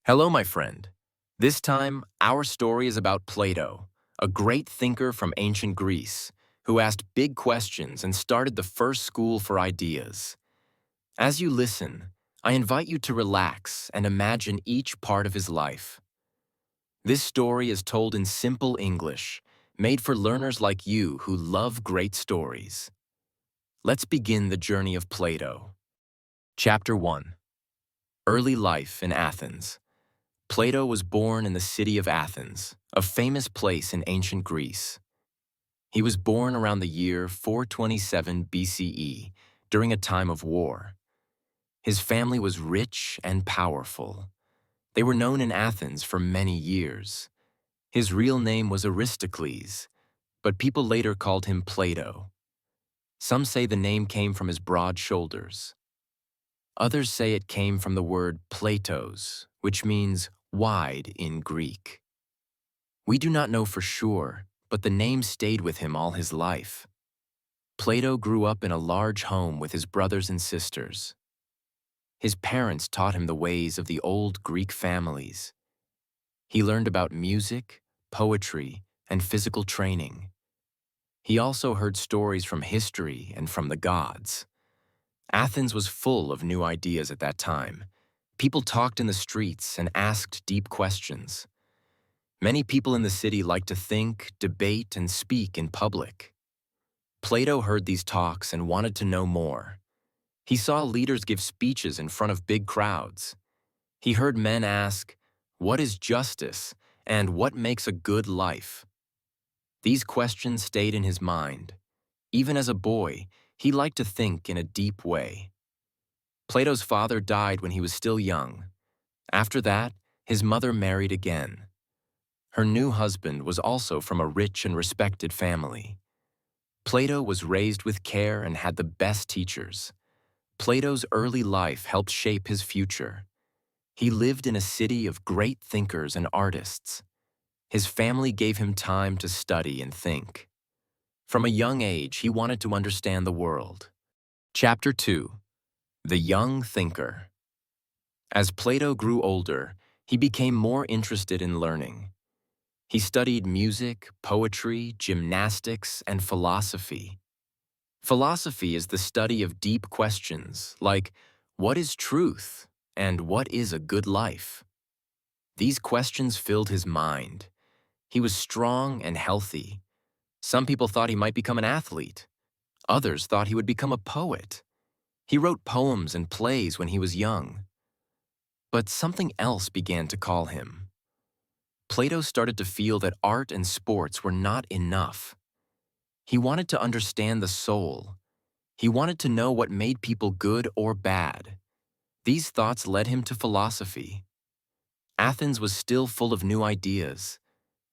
Hello, my friend. This time, our story is about Plato, a great thinker from ancient Greece who asked big questions and started the first school for ideas. As you listen, I invite you to relax and imagine each part of his life. This story is told in simple English, made for learners like you who love great stories. Let's begin the journey of Plato. Chapter 1. Early Life in Athens. Plato was born in the city of Athens, a famous place in ancient Greece. He was born around the year 427 BCE, during a time of war. His family was rich and powerful. They were known in Athens for many years. His real name was Aristocles, but people later called him Plato. Some say the name came from his broad shoulders. Others say it came from the word Platos, which means wide in Greek. We do not know for sure, but the name stayed with him all his life. Plato grew up in a large home with his brothers and sisters. His parents taught him the ways of the old Greek families. He learned about music, poetry, and physical training. He also heard stories from history and from the gods. Athens was full of new ideas at that time. People talked in the streets and asked deep questions. Many people in the city liked to think, debate, and speak in public. Plato heard these talks and wanted to know more. He saw leaders give speeches in front of big crowds. He heard men ask, "What is justice?" and "What makes a good life?" These questions stayed in his mind. Even as a boy, he liked to think in a deep way. Plato's father died when he was still young. After that, his mother married again. Her new husband was also from a rich and respected family. Plato was raised with care and had the best teachers. Plato's early life helped shape his future. He lived in a city of great thinkers and artists. His family gave him time to study and think. From a young age, he wanted to understand the world. Chapter 2. The Young Thinker. As Plato grew older, he became more interested in learning. He studied music, poetry, gymnastics, and philosophy. Philosophy is the study of deep questions like, what is truth and what is a good life? These questions filled his mind. He was strong and healthy. Some people thought he might become an athlete. Others thought he would become a poet. He wrote poems and plays when he was young. But something else began to call him. Plato started to feel that art and sports were not enough. He wanted to understand the soul. He wanted to know what made people good or bad. These thoughts led him to philosophy. Athens was still full of new ideas.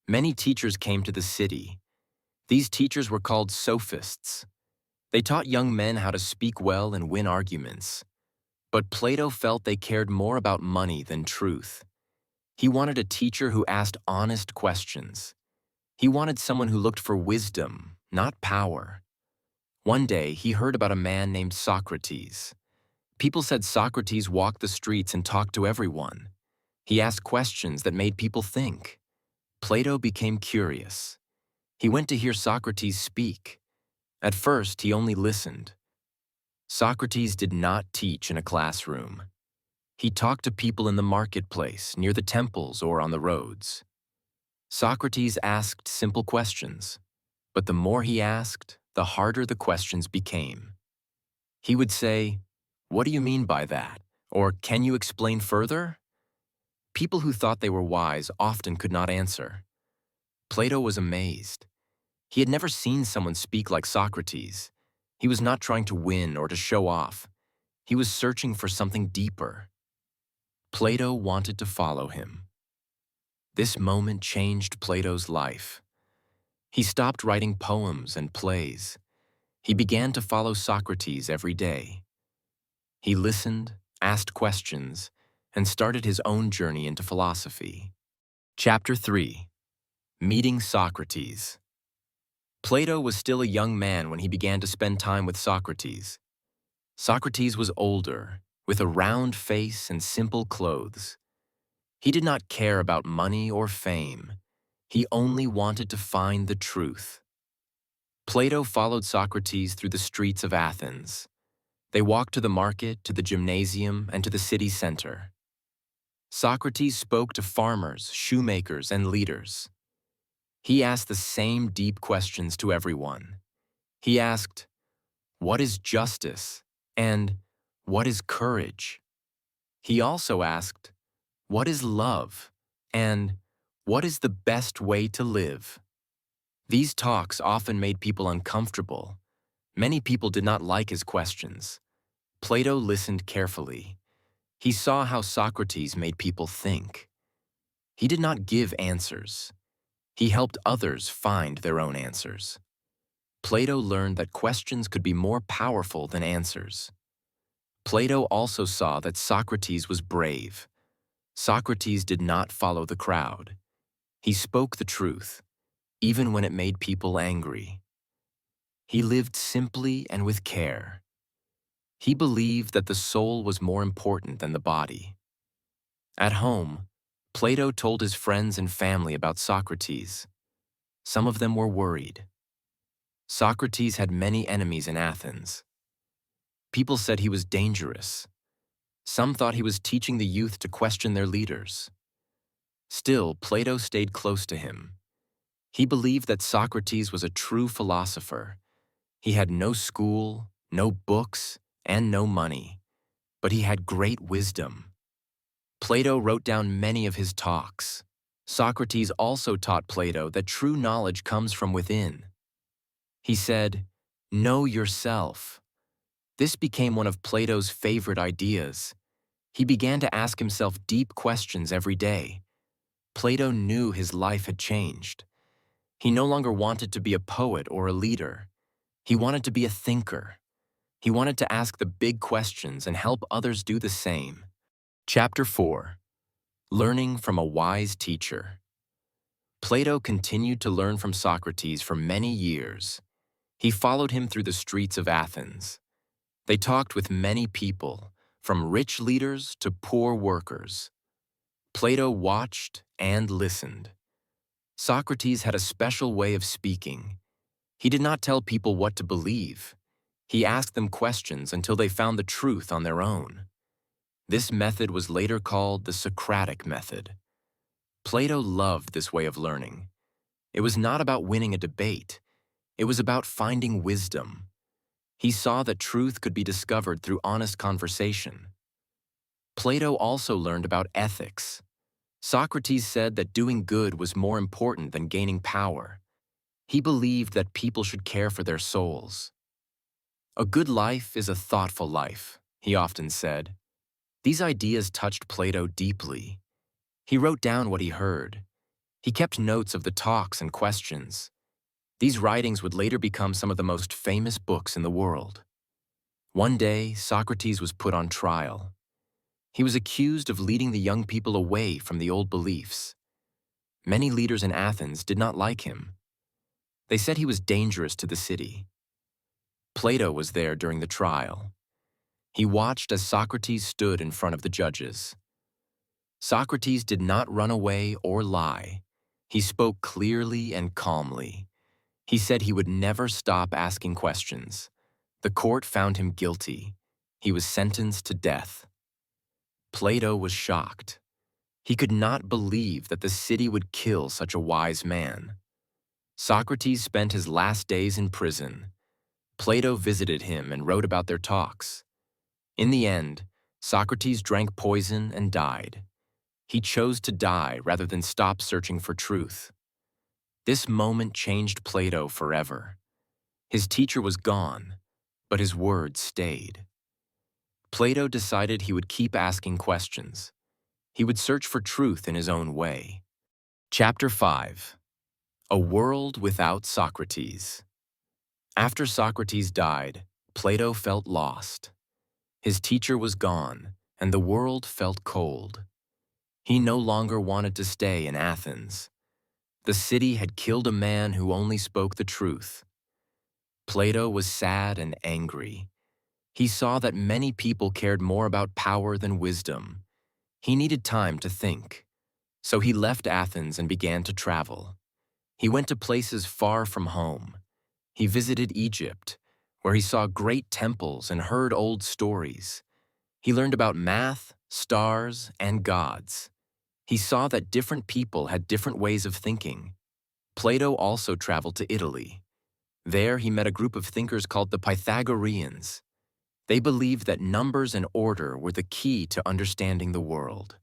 Many teachers came to the city. These teachers were called sophists. They taught young men how to speak well and win arguments. But Plato felt they cared more about money than truth. He wanted a teacher who asked honest questions. He wanted someone who looked for wisdom, not power. One day, he heard about a man named Socrates. People said Socrates walked the streets and talked to everyone. He asked questions that made people think. Plato became curious. He went to hear Socrates speak. At first, he only listened. Socrates did not teach in a classroom. He talked to people in the marketplace, near the temples, or on the roads. Socrates asked simple questions, but the more he asked, the harder the questions became. He would say, "What do you mean by that?" Or, "Can you explain further?" People who thought they were wise often could not answer. Plato was amazed. He had never seen someone speak like Socrates. He was not trying to win or to show off. He was searching for something deeper. Plato wanted to follow him. This moment changed Plato's life. He stopped writing poems and plays. He began to follow Socrates every day. He listened, asked questions, and started his own journey into philosophy. Chapter 3. Meeting Socrates. Plato was still a young man when he began to spend time with Socrates. Socrates was older, with a round face and simple clothes. He did not care about money or fame. He only wanted to find the truth. Plato followed Socrates through the streets of Athens. They walked to the market, to the gymnasium, and to the city center. Socrates spoke to farmers, shoemakers, and leaders. He asked the same deep questions to everyone. He asked, "What is justice?" and "What is courage?" He also asked, "What is love?" and "What is the best way to live?" These talks often made people uncomfortable. Many people did not like his questions. Plato listened carefully. He saw how Socrates made people think. He did not give answers. He helped others find their own answers. Plato learned that questions could be more powerful than answers. Plato also saw that Socrates was brave. Socrates did not follow the crowd. He spoke the truth, even when it made people angry. He lived simply and with care. He believed that the soul was more important than the body. At home, Plato told his friends and family about Socrates. Some of them were worried. Socrates had many enemies in Athens. People said he was dangerous. Some thought he was teaching the youth to question their leaders. Still, Plato stayed close to him. He believed that Socrates was a true philosopher. He had no school, no books, and no money, but he had great wisdom. Plato wrote down many of his talks. Socrates also taught Plato that true knowledge comes from within. He said, "Know yourself." This became one of Plato's favorite ideas. He began to ask himself deep questions every day. Plato knew his life had changed. He no longer wanted to be a poet or a leader. He wanted to be a thinker. He wanted to ask the big questions and help others do the same. Chapter 4. Learning from a wise teacher. Plato continued to learn from Socrates for many years. He followed him through the streets of Athens. They talked with many people, from rich leaders to poor workers. Plato watched and listened. Socrates had a special way of speaking. He did not tell people what to believe. He asked them questions until they found the truth on their own. This method was later called the Socratic method. Plato loved this way of learning. It was not about winning a debate. It was about finding wisdom. He saw that truth could be discovered through honest conversation. Plato also learned about ethics. Socrates said that doing good was more important than gaining power. He believed that people should care for their souls. "A good life is a thoughtful life," he often said. These ideas touched Plato deeply. He wrote down what he heard. He kept notes of the talks and questions. These writings would later become some of the most famous books in the world. One day, Socrates was put on trial. He was accused of leading the young people away from the old beliefs. Many leaders in Athens did not like him. They said he was dangerous to the city. Plato was there during the trial. He watched as Socrates stood in front of the judges. Socrates did not run away or lie. He spoke clearly and calmly. He said he would never stop asking questions. The court found him guilty. He was sentenced to death. Plato was shocked. He could not believe that the city would kill such a wise man. Socrates spent his last days in prison. Plato visited him and wrote about their talks. In the end, Socrates drank poison and died. He chose to die rather than stop searching for truth. This moment changed Plato forever. His teacher was gone, but his words stayed. Plato decided he would keep asking questions. He would search for truth in his own way. Chapter 5. A World Without Socrates. After Socrates died, Plato felt lost. His teacher was gone, and the world felt cold. He no longer wanted to stay in Athens. The city had killed a man who only spoke the truth. Plato was sad and angry. He saw that many people cared more about power than wisdom. He needed time to think. So he left Athens and began to travel. He went to places far from home. He visited Egypt, where he saw great temples and heard old stories. He learned about math, stars, and gods. He saw that different people had different ways of thinking. Plato also traveled to Italy. There he met a group of thinkers called the Pythagoreans. They believed that numbers and order were the key to understanding the world.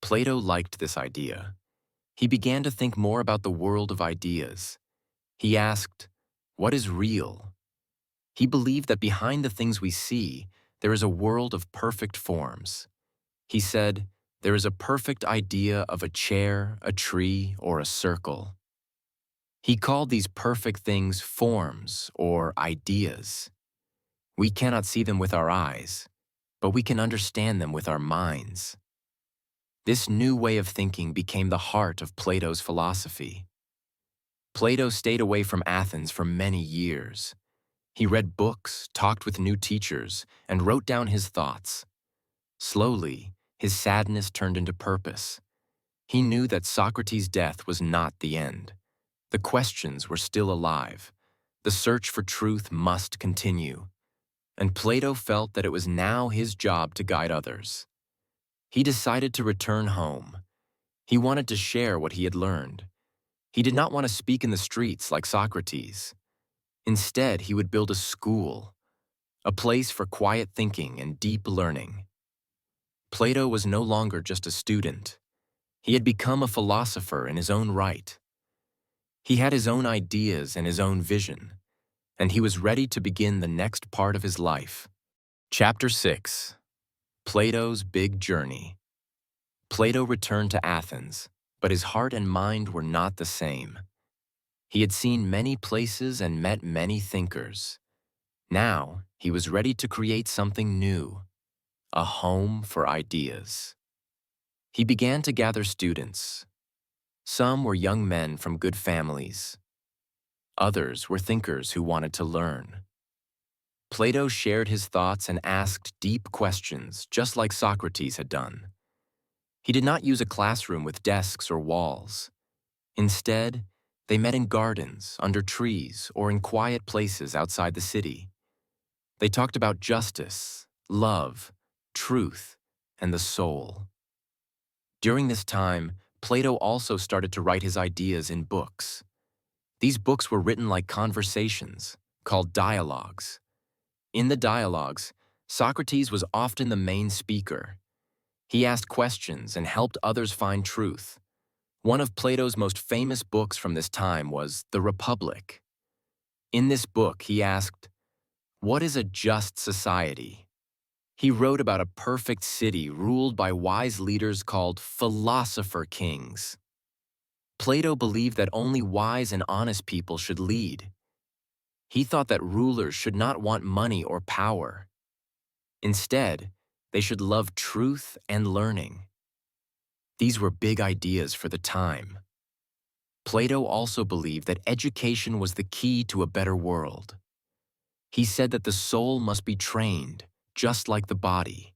Plato liked this idea. He began to think more about the world of ideas. He asked, "What is real?" He believed that behind the things we see, there is a world of perfect forms. He said, "There is a perfect idea of a chair, a tree, or a circle." He called these perfect things forms or ideas. We cannot see them with our eyes, but we can understand them with our minds. This new way of thinking became the heart of Plato's philosophy. Plato stayed away from Athens for many years. He read books, talked with new teachers, and wrote down his thoughts. Slowly, his sadness turned into purpose. He knew that Socrates' death was not the end. The questions were still alive. The search for truth must continue. And Plato felt that it was now his job to guide others. He decided to return home. He wanted to share what he had learned. He did not want to speak in the streets like Socrates. Instead, he would build a school, a place for quiet thinking and deep learning. Plato was no longer just a student. He had become a philosopher in his own right. He had his own ideas and his own vision, and he was ready to begin the next part of his life. Chapter 6. Plato's Big Journey. Plato returned to Athens, but his heart and mind were not the same. He had seen many places and met many thinkers. Now, he was ready to create something new, a home for ideas. He began to gather students. Some were young men from good families. Others were thinkers who wanted to learn. Plato shared his thoughts and asked deep questions, just like Socrates had done. He did not use a classroom with desks or walls. Instead, they met in gardens, under trees, or in quiet places outside the city. They talked about justice, love, truth, and the soul. During this time, Plato also started to write his ideas in books. These books were written like conversations, called dialogues. In the dialogues, Socrates was often the main speaker. He asked questions and helped others find truth. One of Plato's most famous books from this time was The Republic. In this book, he asked, "What is a just society?" He wrote about a perfect city ruled by wise leaders called philosopher kings. Plato believed that only wise and honest people should lead. He thought that rulers should not want money or power. Instead, they should love truth and learning. These were big ideas for the time. Plato also believed that education was the key to a better world. He said that the soul must be trained, just like the body.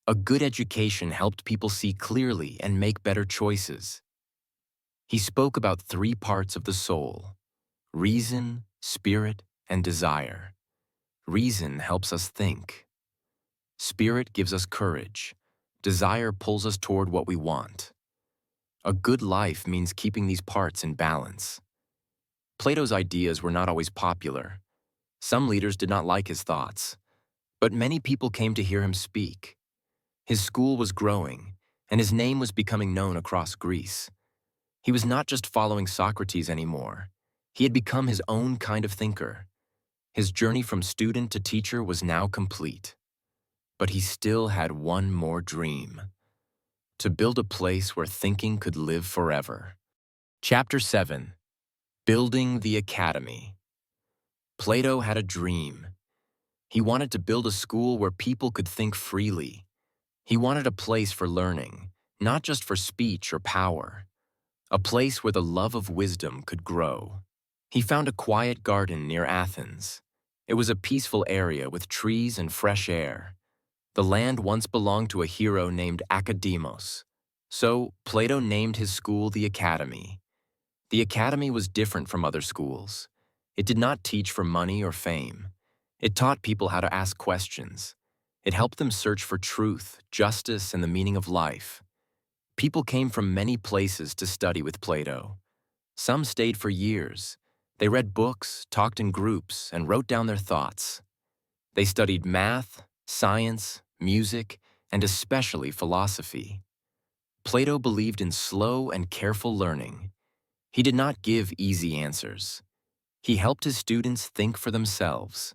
A good education helped people see clearly and make better choices. He spoke about three parts of the soul: reason, spirit, and desire. Reason helps us think. Spirit gives us courage. Desire pulls us toward what we want. A good life means keeping these parts in balance. Plato's ideas were not always popular. Some leaders did not like his thoughts, but many people came to hear him speak. His school was growing, and his name was becoming known across Greece. He was not just following Socrates anymore. He had become his own kind of thinker. His journey from student to teacher was now complete. But he still had one more dream: to build a place where thinking could live forever. Chapter 7. Building the Academy. Plato had a dream. He wanted to build a school where people could think freely. He wanted a place for learning, not just for speech or power. A place where the love of wisdom could grow. He found a quiet garden near Athens. It was a peaceful area with trees and fresh air. The land once belonged to a hero named Academos. So Plato named his school the Academy. The Academy was different from other schools. It did not teach for money or fame. It taught people how to ask questions. It helped them search for truth, justice, and the meaning of life. People came from many places to study with Plato. Some stayed for years. They read books, talked in groups, and wrote down their thoughts. They studied math, science, music, and especially philosophy. Plato believed in slow and careful learning. He did not give easy answers. He helped his students think for themselves.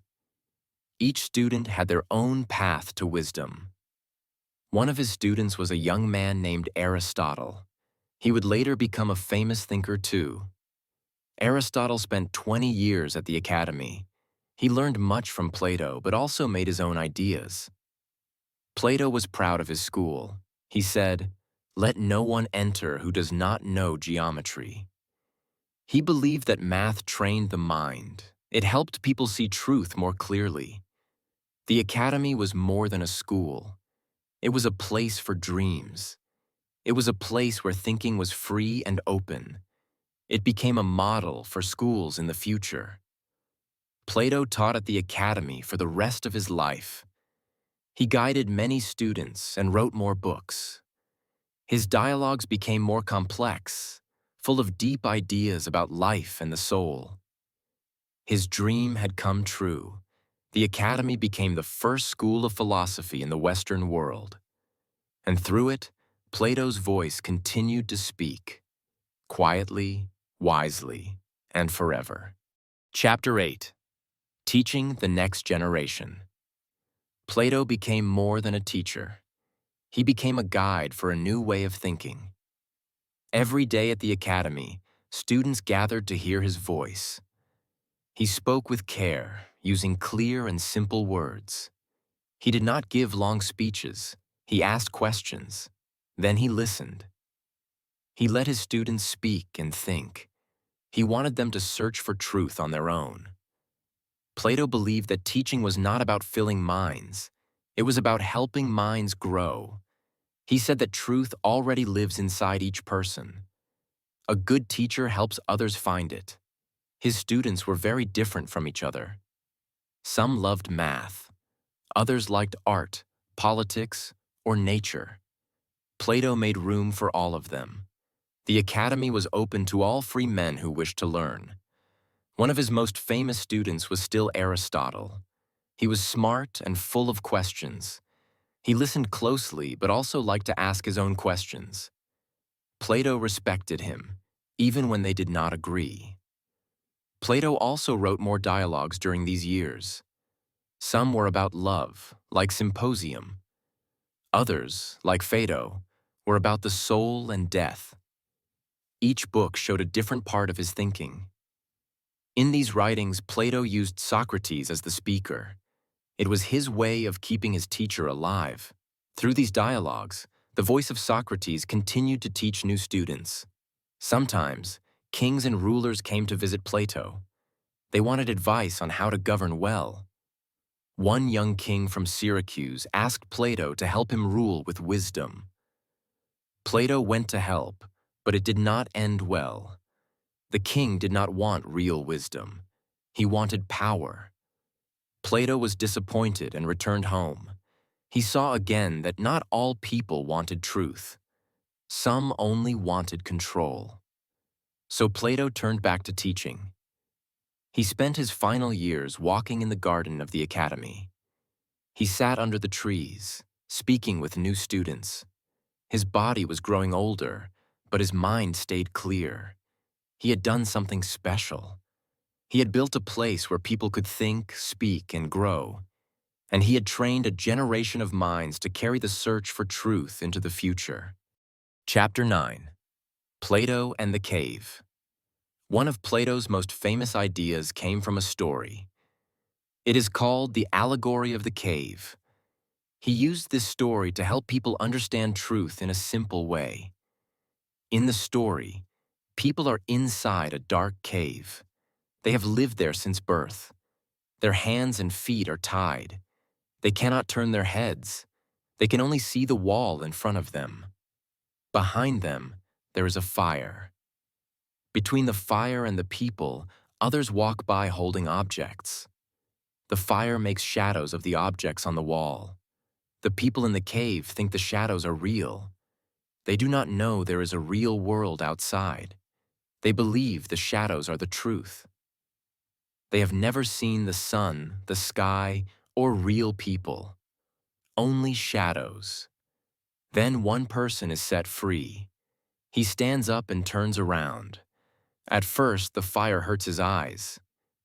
Each student had their own path to wisdom. One of his students was a young man named Aristotle. He would later become a famous thinker too. Aristotle spent 20 years at the Academy. He learned much from Plato, but also made his own ideas. Plato was proud of his school. He said, "Let no one enter who does not know geometry." He believed that math trained the mind. It helped people see truth more clearly. The Academy was more than a school. It was a place for dreams. It was a place where thinking was free and open. It became a model for schools in the future. Plato taught at the Academy for the rest of his life. He guided many students and wrote more books. His dialogues became more complex, full of deep ideas about life and the soul. His dream had come true. The Academy became the first school of philosophy in the Western world. And through it, Plato's voice continued to speak, quietly, wisely, and forever. Chapter 8. Teaching the Next Generation. Plato became more than a teacher. He became a guide for a new way of thinking. Every day at the Academy, students gathered to hear his voice. He spoke with care, using clear and simple words. He did not give long speeches. He asked questions. Then he listened. He let his students speak and think. He wanted them to search for truth on their own. Plato believed that teaching was not about filling minds. It was about helping minds grow. He said that truth already lives inside each person. A good teacher helps others find it. His students were very different from each other. Some loved math. Others liked art, politics, or nature. Plato made room for all of them. The Academy was open to all free men who wished to learn. One of his most famous students was still Aristotle. He was smart and full of questions. He listened closely but also liked to ask his own questions. Plato respected him, even when they did not agree. Plato also wrote more dialogues during these years. Some were about love, like Symposium. Others, like Phaedo, were about the soul and death. Each book showed a different part of his thinking. In these writings, Plato used Socrates as the speaker. It was his way of keeping his teacher alive. Through these dialogues, the voice of Socrates continued to teach new students. Sometimes, kings and rulers came to visit Plato. They wanted advice on how to govern well. One young king from Syracuse asked Plato to help him rule with wisdom. Plato went to help, but it did not end well. The king did not want real wisdom. He wanted power. Plato was disappointed and returned home. He saw again that not all people wanted truth. Some only wanted control. So Plato turned back to teaching. He spent his final years walking in the garden of the Academy. He sat under the trees, speaking with new students. His body was growing older, but his mind stayed clear. He had done something special. He had built a place where people could think, speak, and grow. And he had trained a generation of minds to carry the search for truth into the future. Chapter 9. Plato and the Cave. One of Plato's most famous ideas came from a story. It is called the Allegory of the Cave. He used this story to help people understand truth in a simple way. In the story, people are inside a dark cave. They have lived there since birth. Their hands and feet are tied. They cannot turn their heads. They can only see the wall in front of them. Behind them, there is a fire. Between the fire and the people, others walk by holding objects. The fire makes shadows of the objects on the wall. The people in the cave think the shadows are real. They do not know there is a real world outside. They believe the shadows are the truth. They have never seen the sun, the sky, or real people. Only shadows. Then one person is set free. He stands up and turns around. At first, the fire hurts his eyes,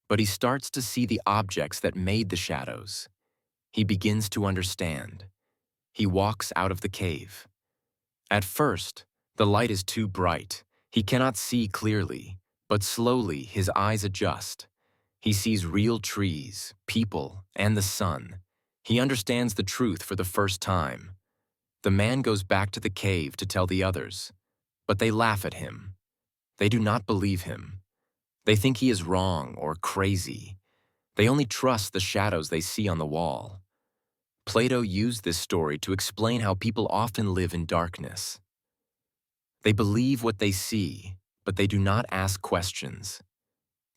but he starts to see the objects that made the shadows. He begins to understand. He walks out of the cave. At first, the light is too bright. He cannot see clearly, but slowly his eyes adjust. He sees real trees, people, and the sun. He understands the truth for the first time. The man goes back to the cave to tell the others, but they laugh at him. They do not believe him. They think he is wrong or crazy. They only trust the shadows they see on the wall. Plato used this story to explain how people often live in darkness. They believe what they see, but they do not ask questions.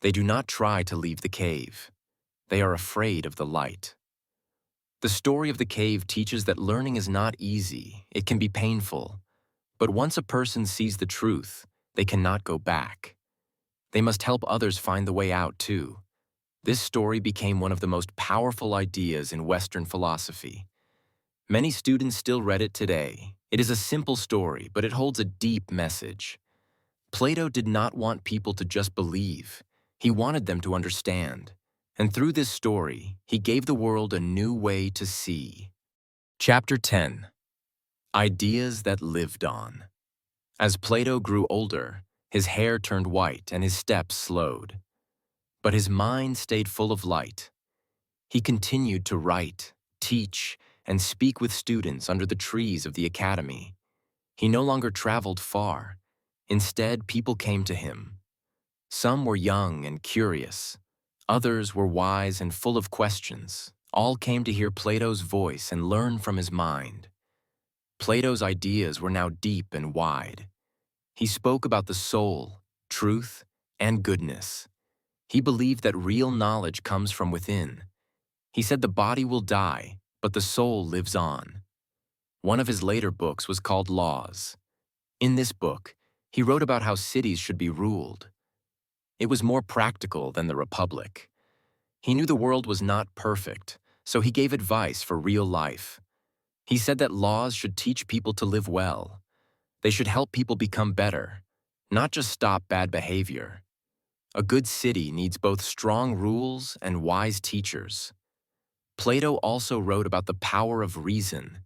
They do not try to leave the cave. They are afraid of the light. The story of the cave teaches that learning is not easy. It can be painful. But once a person sees the truth, they cannot go back. They must help others find the way out too. This story became one of the most powerful ideas in Western philosophy. Many students still read it today. It is a simple story, but it holds a deep message. Plato did not want people to just believe. He wanted them to understand. And through this story, he gave the world a new way to see. Chapter 10. Ideas that lived on. As Plato grew older, his hair turned white and his steps slowed. But his mind stayed full of light. He continued to write, teach, and speak with students under the trees of the academy. He no longer traveled far. Instead, people came to him. Some were young and curious. Others were wise and full of questions. All came to hear Plato's voice and learn from his mind. Plato's ideas were now deep and wide. He spoke about the soul, truth, and goodness. He believed that real knowledge comes from within. He said the body will die, but the soul lives on. One of his later books was called Laws. In this book, he wrote about how cities should be ruled. It was more practical than the Republic. He knew the world was not perfect, so he gave advice for real life. He said that laws should teach people to live well. They should help people become better, not just stop bad behavior. A good city needs both strong rules and wise teachers. Plato also wrote about the power of reason.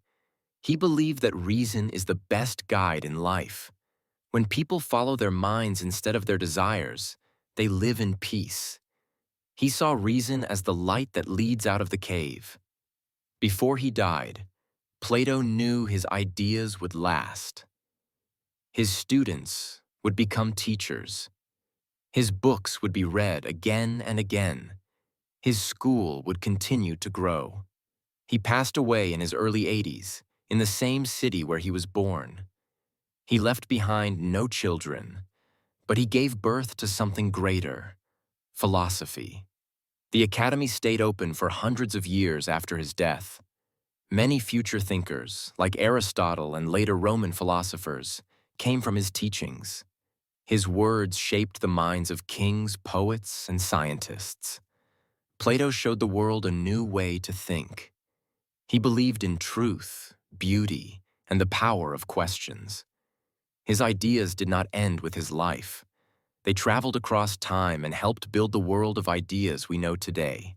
He believed that reason is the best guide in life. When people follow their minds instead of their desires, they live in peace. He saw reason as the light that leads out of the cave. Before he died, Plato knew his ideas would last. His students would become teachers. His books would be read again and again. His school would continue to grow. He passed away in his early 80s, in the same city where he was born. He left behind no children, but he gave birth to something greater: philosophy. The academy stayed open for hundreds of years after his death. Many future thinkers, like Aristotle and later Roman philosophers, came from his teachings. His words shaped the minds of kings, poets, and scientists. Plato showed the world a new way to think. He believed in truth, beauty, and the power of questions. His ideas did not end with his life. They traveled across time and helped build the world of ideas we know today.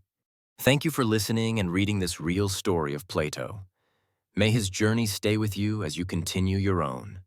Thank you for listening and reading this real story of Plato. May his journey stay with you as you continue your own.